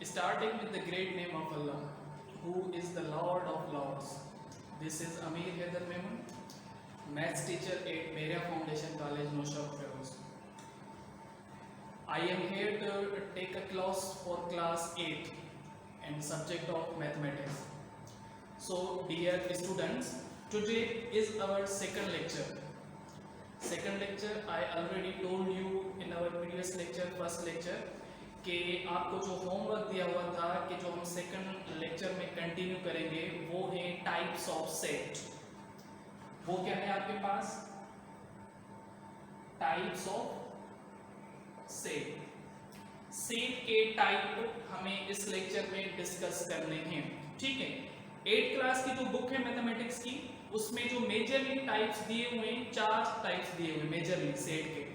Starting with the great name of Allah, who is the Lord of Lords. This is Amir Haider Memon, Maths teacher at Beria Foundation College, Noshab Feroz. I am here to take a class for class 8 and subject of mathematics. So, dear students, today is our second lecture. Second lecture, I already told you in our previous lecture, first lecture, कि आपको जो homework दिया हुआ था कि जो हम second lecture में कंटिन्यू करेंगे वो है टाइप्स ऑफ सेट। वो क्या है आपके पास? Types of set. सेट के टाइप हमें इस लेक्चर में डिस्कस करने हैं, ठीक है। 8th क्लास की जो बुक है मैथमेटिक्स की, उसमें जो मेजरली टाइप्स दिए हुए हैं, 4 टाइप्स दिए हुए मेजरली सेट के।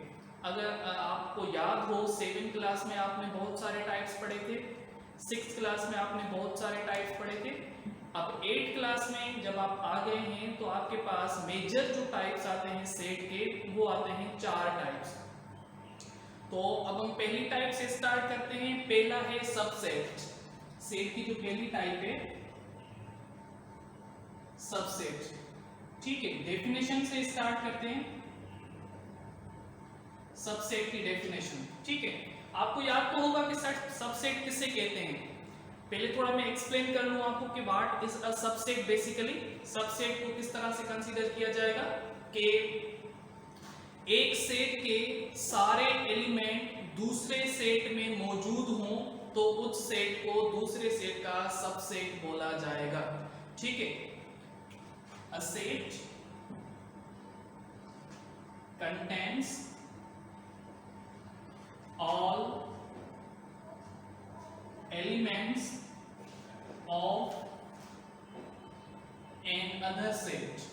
अगर आपको याद हो 7th क्लास में आपने बहुत सारे टाइप्स पढ़े थे, 6th क्लास में आपने बहुत सारे टाइप्स पढ़े थे। अब 8th क्लास में जब आप आ गए हैं तो आपके पास मेजर जो टाइप्स आते हैं सेट के, वो आते हैं 4 टाइप्स। तो अब हम पहली टाइप से स्टार्ट करते हैं। पहला है सबसेट। सेट की जो पहली टाइप है सबसेट, ठीक है। डेफिनेशन से स्टार्ट करते हैं, सबसेट की डेफिनेशन, ठीक है। आपको याद तो होगा कि सबसेट किसे कहते हैं। पहले थोड़ा मैं एक्सप्लेन कर लूं आपको कि what is a subset. Basically subset को किस तरह से कंसीडर किया जाएगा कि एक सेट के सारे एलिमेंट दूसरे सेट में मौजूद हों तो उस सेट को दूसरे सेट का सबसेट बोला जाएगा, ठीक है। अ set contains all elements of another set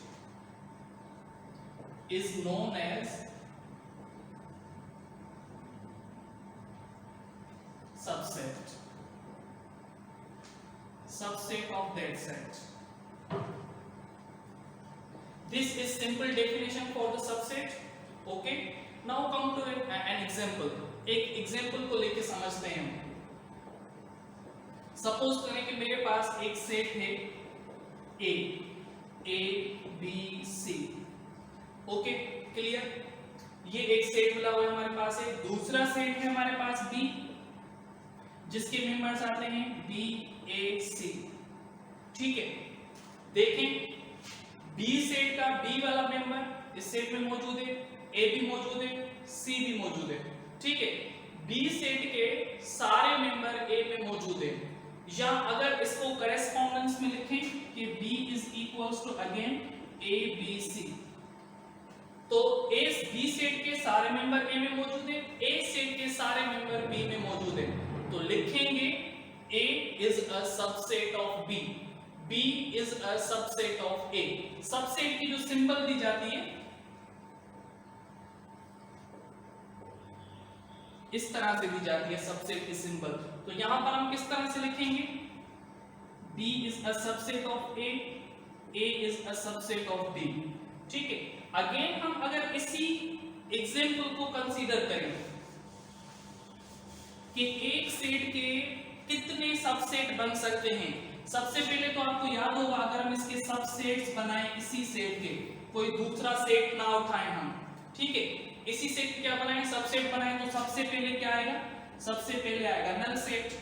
is known as subset, subset of that set. This is simple definition for the subset, okay. Now come to an example. एक example को लेके समझते हैं हम। सपोज करें कि मेरे पास एक सेट है A B C, okay, clear. ये एक सेट मिला हुआ है हमारे पास है। दूसरा सेट है हमारे पास बी, जिसके मेंबर्स आते हैं बी ए सी, ठीक है। देखें बी सेट का बी वाला मेंबर इस सेट में मौजूद है, ए भी मौजूद है, सी भी मौजूद है, ठीक है। बी सेट के सारे मेंबर ए में मौजूद है। या अगर इसको करेस्पॉन्डेंस में लिखें कि B is equals to again A B C, तो ए बी सेट के सारे मेंबर ए में मौजूद है, ए सेट के सारे मेंबर बी में मौजूद है, तो लिखेंगे A is a subset of B, B is a subset of A। Subset की जो सिंबल दी जाती है इस तरह से दी जाती है सबसेट की सिंबल। तो यहां पर हम किस तरह से लिखेंगे? B is a subset of A, A is a subset of B, ठीक है। अगेन हम अगर इसी एग्जांपल को कंसीडर करें कि एक सेट के कितने सबसेट बन सकते हैं। सबसे पहले तो आपको याद होगा, अगर हम इसके सबसेट्स बनाएं इसी सेट के, कोई दूसरा सेट ना उठाएं हम, ठीक है। इसी सेट क्या बनाएं, सबसेट बनाएं, तो सबसे पहले क्या आएगा? सबसे पहले आएगा null set.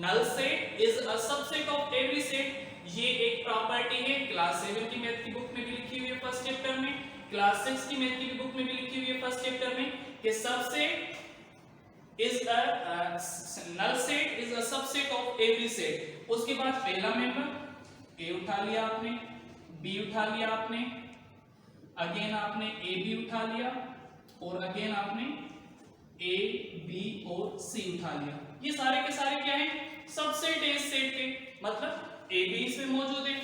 Null set is a subset of every set. ये एक प्रॉपर्टी है, क्लास 7 की मैथ की बुक में भी लिखी हुई है फर्स्ट चैप्टर में, क्लास 6 की मैथ की बुक में भी लिखी हुई है फर्स्ट चैप्टर में, कि subset is a null set is a subset of every set. उसके बाद पहला मेंबर ए उठा लिया आपने, बी उठा लिया आपने, अगेन आपने ए बी उठा लिया, और अगेन आपने ए बी और सी उठा लिया। ये सारे के सारे क्या है? सबसेट है इस सेट के। मतलब ए बी इसमें मौजूद है,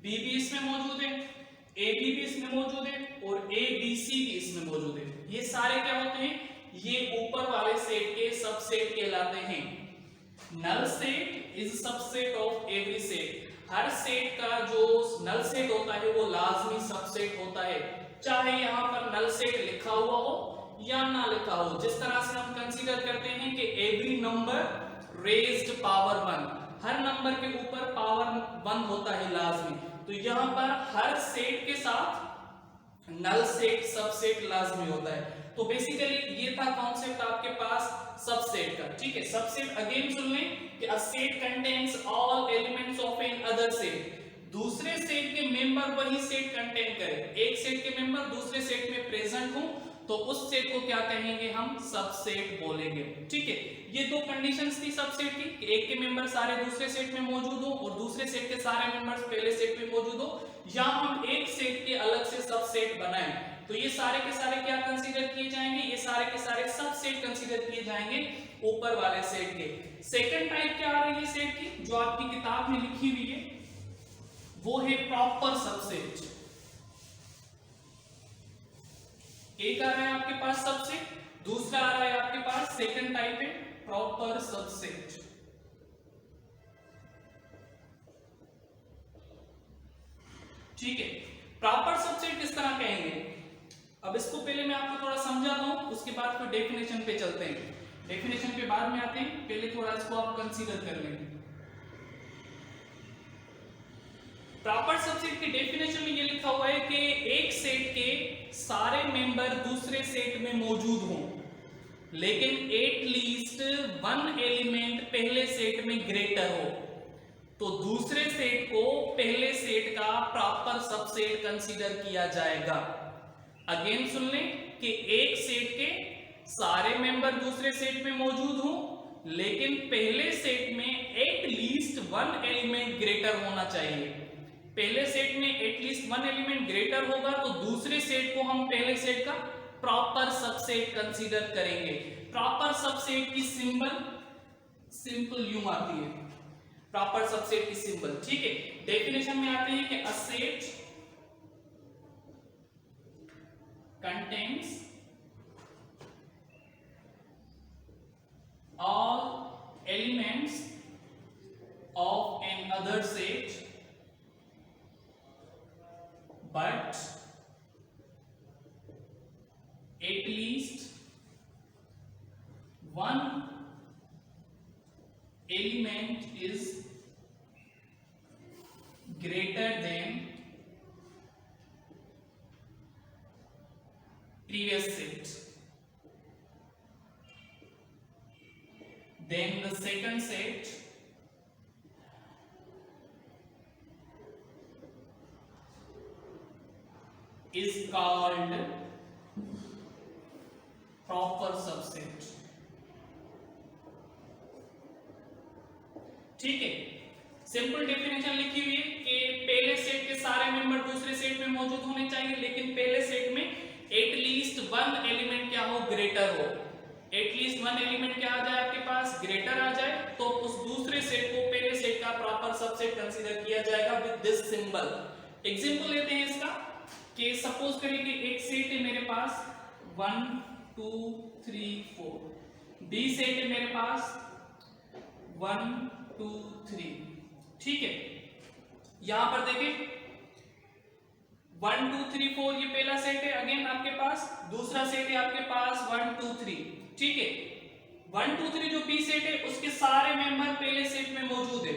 बी भी इसमें मौजूद है, ए बी भी इसमें मौजूद है, और ए बी सी भी इसमें मौजूद है। ये सारे क्या होते हैं? ये ऊपर वाले सेट के सबसेट कहलाते हैं। Null set is subset of every set. हर सेट का जो नल सेट होता है वो लाजमी सबसेट होता है, चाहे यहां पर नल सेट लिखा हुआ हो या ना लिखा हो। जिस तरह से हम कंसीडर करते हैं कि एवरी नंबर रेज्ड पावर 1, हर नंबर के ऊपर पावर 1 होता है लाजमी। तो यहां पर हर सेट के साथ नल सेट सबसेट लाजमी होता है। तो बेसिकली ये था कॉन्सेप्ट आपके पास सबसेट का। ठीक है, सबसेट अगेन सुन लें कि a set contains all elements of another set. दूसरे सेट के मेंबर वही सेट कंटेन करें। एक सेट के मेंबर दूसरे सेट में प्रेजेंट हो तो उस सेट को क्या कहेंगे, हम सबसेट बोलेंगे। ठीक है, ये दो कंडीशंस थी सबसेट की कि एक के मेंबर सारे दूसरे सेट में मौजूद हो और दूसरे सेट के सारे मेंबर्स पहले सेट में मौजूद हो, या हम एक सेट के अलग से सबसेट बनाएं। तो ये सारे के सारे क्या कंसीडर किए जाएंगे, ये सारे के सारे सबसेट कंसीडर किए जाएंगे ऊपर वाले सेट के। सेकंड टाइप क्या आ रही है सेट की, जो आपकी किताब में लिखी हुई है, वो है प्रॉपर सबसेट। एक आ रहा है आपके पास सबसेट, दूसरा आ रहा है आपके पास सेकंड टाइप है प्रॉपर सबसेट। ठीक है, प्रॉपर सबसेट किस तरह कहेंगे, अब इसको पहले मैं आपको थोड़ा समझाता हूं, उसके बाद फिर डेफिनेशन पे चलते हैं। डेफिनेशन पे बाद में आते हैं, पहले थोड़ा इसको आप कंसीडर कर लेंगे। प्रॉपर सबसेट की डेफिनेशन में ये लिखा हुआ है कि एक सेट के सारे मेंबर दूसरे सेट में मौजूद हों, लेकिन एटलीस्ट वन एलिमेंट पहले सेट में ग्रेटर हो, तो दूसरे सेट को पहले सेट का प्रॉपर सबसेट कंसीडर किया जाएगा। अगेन सुन लें कि एक सेट के सारे मेंबर दूसरे सेट में मौजूद हो, लेकिन पहले सेट में एटलीस्ट वन एलिमेंट ग्रेटर होना चाहिए। पहले सेट में एटलीस्ट वन एलिमेंट ग्रेटर होगा तो दूसरे सेट को हम पहले सेट का प्रॉपर सबसेट कंसीडर करेंगे। प्रॉपर सबसेट की सिंपल यूं आती है, प्रॉपर सबसेट की सिंबल। ठीक है, डेफिनेशन में आते हैं कि a set contains all elements of another set but at least one element is greater than previous set. Then the second set is called proper subset. ठीक है, simple definition लिखी हुई है कि पहले सेट के सारे मेंबर दूसरे सेट में मौजूद होने चाहिए, लेकिन पहले सेट में एटलीस्ट वन एलिमेंट क्या हो, ग्रेटर हो। एटलीस्ट वन एलिमेंट क्या आ जाए आपके पास, ग्रेटर आ जाए, तो उस दूसरे सेट को पहले सेट का प्रॉपर सबसेट कंसीडर किया जाएगा विद दिस सिंबल। एग्जांपल लेते हैं इसका कि सपोज करिए कि एक सेट है मेरे पास 1 2 3 4, बी सेट है मेरे पास 1 2 3। ठीक है, यहां पर देखिए 1 2 3 4 ये पहला सेट है अगेन आपके पास, दूसरा सेट है आपके पास 1 2 3। ठीक है, 1 2 3 जो बी सेट है उसके सारे मेंबर पहले सेट में मौजूद है,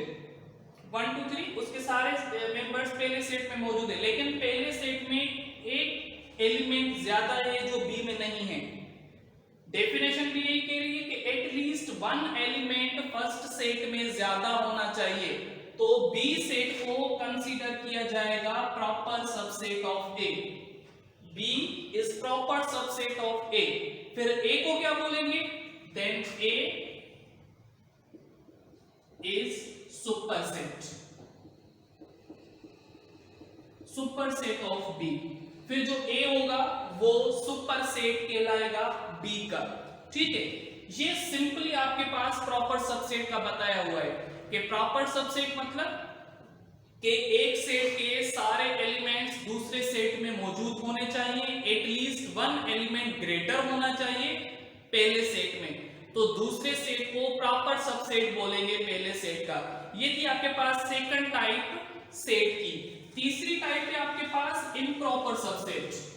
1 2 3 उसके सारे मेंबर्स पहले सेट में मौजूद है, लेकिन पहले सेट में एक एलिमेंट ज्यादा है जो बी में नहीं है। डेफिनेशन भी यही कह रही है कि at least one element first set में ज्यादा होना चाहिए, तो बी सेट को कंसीडर किया जाएगा proper subset of A. B is proper subset of A. फिर ए को क्या बोलेंगे, then A is superset, superset of B. फिर जो ए होगा वो सुपरसेट कहलाएगा बी का। ठीक है, ये सिंपली आपके पास प्रॉपर सबसेट का बताया हुआ है कि प्रॉपर सबसेट मतलब कि एक सेट के सारे एलिमेंट्स दूसरे सेट में मौजूद होने चाहिए, एटलीस्ट वन एलिमेंट ग्रेटर होना चाहिए पहले सेट में, तो दूसरे सेट को प्रॉपर सबसेट बोलेंगे पहले सेट का। ये थी आपके पास सेकंड टाइप सेट की। तीसरी टाइप है आपके पास इम्प्रॉपर सबसेट।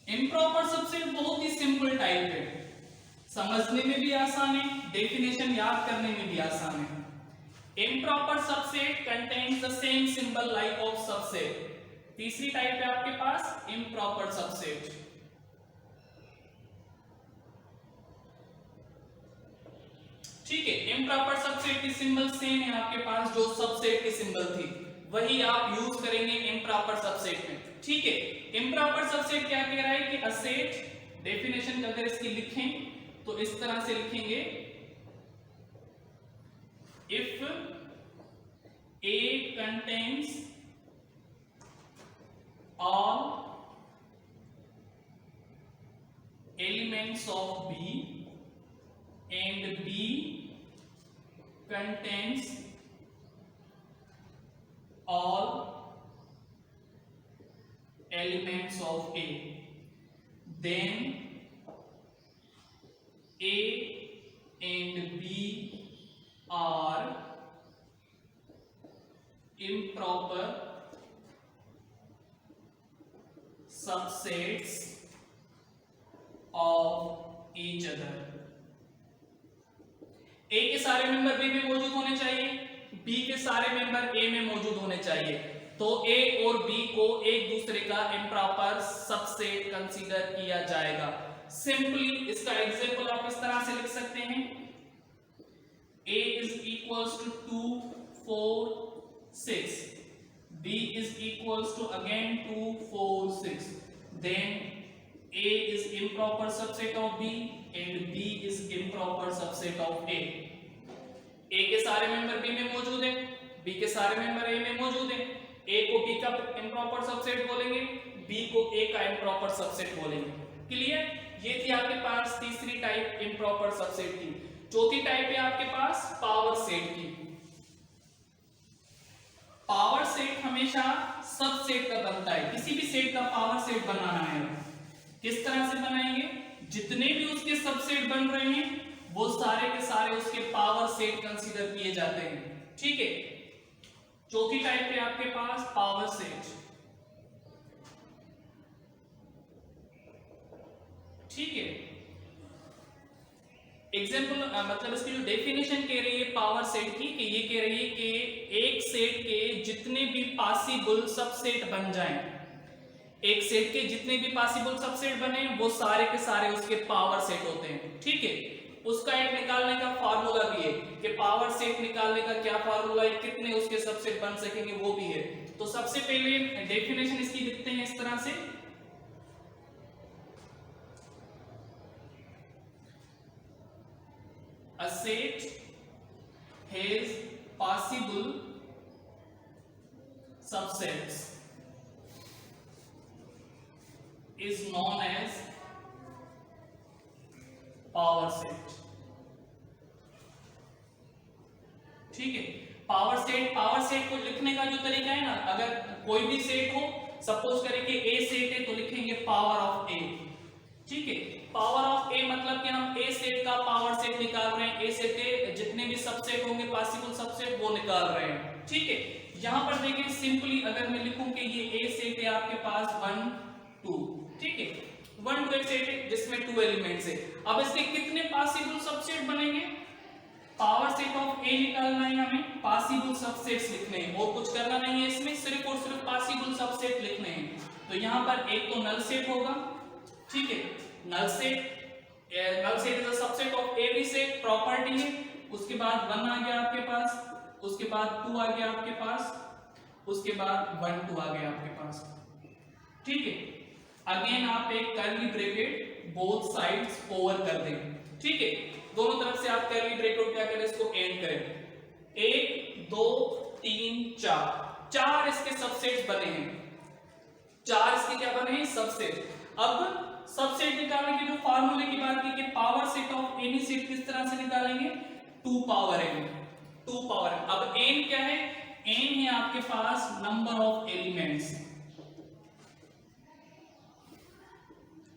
इम्प्रॉपर सबसेट बहुत ही सिंपल टाइप है। समझने में भी आसान है, डेफिनेशन याद करने में भी आसान है। Improper subset contains the same symbol like of subset. तीसरी टाइप है आपके पास इम्प्रॉपर सबसेट। ठीक है, इम्प्रॉपर सबसेट की सिंबल सेम है आपके पास जो सबसेट की सिंबल थी, वही आप यूज करेंगे इम्प्रॉपर सबसेट में। ठीक है, इम्प्रॉपर सबसेट क्या कह रहा है कि अ सेट, डेफिनेशन अगर इसकी लिखें तो इस तरह से लिखेंगे, if A contains all elements of B and B contains all elements of A, then A and B are improper subsets of each other। A के सारे मेंबर B में मौजूद होने चाहिए, B के सारे मेंबर A में मौजूद होने चाहिए, तो A और B को एक दूसरे का इम्प्रॉपर सबसेट कंसीडर किया जाएगा। सिंपली इसका एग्जांपल आप इस तरह से लिख सकते हैं, A is equals to 2 4 6, B is equals to again 2 4 6, then A is improper subset of B and B is improper subset of A। A के सारे मेंबर B में मौजूद है, B के सारे मेंबर A में मौजूद है, A को B का इम्प्रॉपर सबसेट बोलेंगे, B को A का इम्प्रॉपर सबसेट बोलेंगे। क्लियर? ये थी आपके पास तीसरी टाइप इम्प्रॉपर सबसेट की। चौथी टाइप है आपके पास पावर सेट की। पावर सेट हमेशा सबसेट का बनता है, किसी भी सेट का पावर सेट बनाना है, किस तरह से बनाएंगे, जितने भी उसके सबसेट बन रहे हैं वो सारे के सारे उसके पावर सेट कंसीडर किए जाते हैं। ठीक है, चौथी टाइप है आपके पास पावर सेट। ठीक है, एग्जाम्पल मतलब इसकी जो डेफिनेशन कह रही है पावर सेट की, कि ये कह रही है कि एक सेट के जितने भी पॉसिबल सबसेट बन जाएं, एक सेट के जितने भी पॉसिबल सबसेट बने वो सारे के सारे उसके पावर सेट होते हैं। ठीक है, उसका एक निकालने का फार्मूला भी है कि पावर सेट निकालने का क्या फार्मूला है, कितने उसके सबसेट बन सकेंगे वो भी है। तो सबसे पहले डेफिनेशन इसकी लिखते हैं इस तरह से, a set has possible subsets is known as power set। ठीक है, पावर सेट को लिखने का जो तरीका है ना, अगर कोई भी सेट हो, सपोज करें कि ए सेट है तो लिखेंगे पावर ऑफ ए। ठीक है, पावर ऑफ ए मतलब कि हम ए सेट का पावर सेट निकाल रहे हैं, ए सेट के जितने भी सबसेट होंगे पॉसिबल सबसेट वो निकाल रहे हैं। ठीक है, यहां पर देखिए सिंपली अगर मैं लिखूं कि ये ए सेट है आपके पास 1 2, ठीक है, 1 2 एक सेट है जिसमें 2 एलिमेंट्स है। अब इसके कितने पॉसिबल सबसेट बनेंगे, पावर सेट ऑफ ए निकालना है हमें, पॉसिबल सबसेट्स लिखने हैं, और कुछ करना नहीं है इसमें, सिर्फ और सिर्फ पॉसिबल सबसेट लिखने हैं। तो यहां पर एक तो नल सेट होगा। ठीक है, null set is a subset of every set, property है। उसके बाद 1 आ गया आपके पास, उसके बाद 2 आ गया आपके पास, उसके बाद 1 2 आ गया आपके पास। ठीक है, अगेन आप एक curly bracket both sides over कर दें। ठीक है, दोनों तरफ से आप कर्ली ब्रैकेट क्या करें, इसको एंड करें। 1 2 3 4, 4 इसके सबसेट्स बने हैं, 4 इसके क्या बने हैं, सबसेट। अब सबसेट निकालने के जो फार्मूले की बात की कि power set of any set किस तरह से निकालेंगे, 2 पावर n, 2 पावर n। अब n क्या है, n है आपके पास नंबर ऑफ एलिमेंट्स।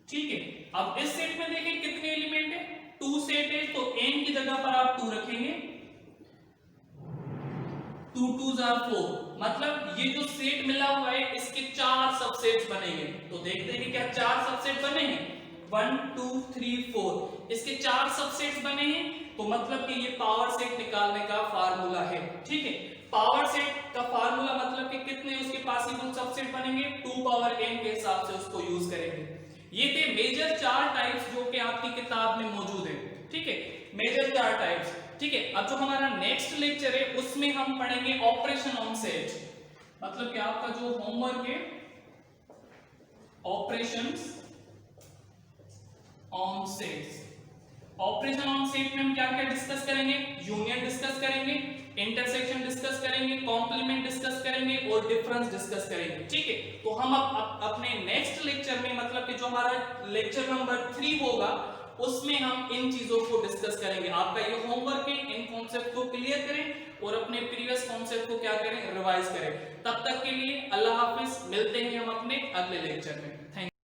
ठीक है, अब इस सेट में देखें कितने एलिमेंट है, 2 सेट है, तो n की जगह पर आप 2 रखेंगे, 2 2s are 4, मतलब ये जो सेट मिला हुआ है इसके 4 सबसेट्स बनेंगे। तो देखते हैं कि क्या 4 सबसेट बने हैं। 1 2 3 4 इसके 4 सबसेट्स बने हैं, तो मतलब कि ये पावर सेट निकालने का फार्मूला है। ठीक है, पावर सेट का फार्मूला मतलब कि कितने उसके पॉसिबल सबसेट बनेंगे, 2 पावर n के हिसाब से उसको यूज करेंगे। ये थे मेजर 4 टाइप्स जो कि आपकी किताब में मौजूद है। ठीक है, मेजर 4 टाइप्स। ठीक है, अब जो हमारा नेक्स्ट लेक्चर है उसमें हम पढ़ेंगे ऑपरेशन ऑन सेट, मतलब कि आपका जो होमवर्क है operations on sets. Operation on set में हम क्या क्या डिस्कस करेंगे, यूनियन डिस्कस करेंगे, इंटरसेक्शन डिस्कस करेंगे, कॉम्प्लीमेंट डिस्कस करेंगे और डिफरेंस डिस्कस करेंगे। ठीक है, तो हम अपने नेक्स्ट लेक्चर में मतलब कि जो हमारा लेक्चर नंबर 3 होगा उसमें हम इन चीजों को डिस्कस करेंगे। आपका ये होमवर्क है, इन कॉन्सेप्ट को क्लियर करें और अपने प्रीवियस कॉन्सेप्ट को क्या करें, रिवाइज करें। तब तक के लिए अल्लाह हाफिज, मिलते हैं हम अपने अगले लेक्चर में। Thank you.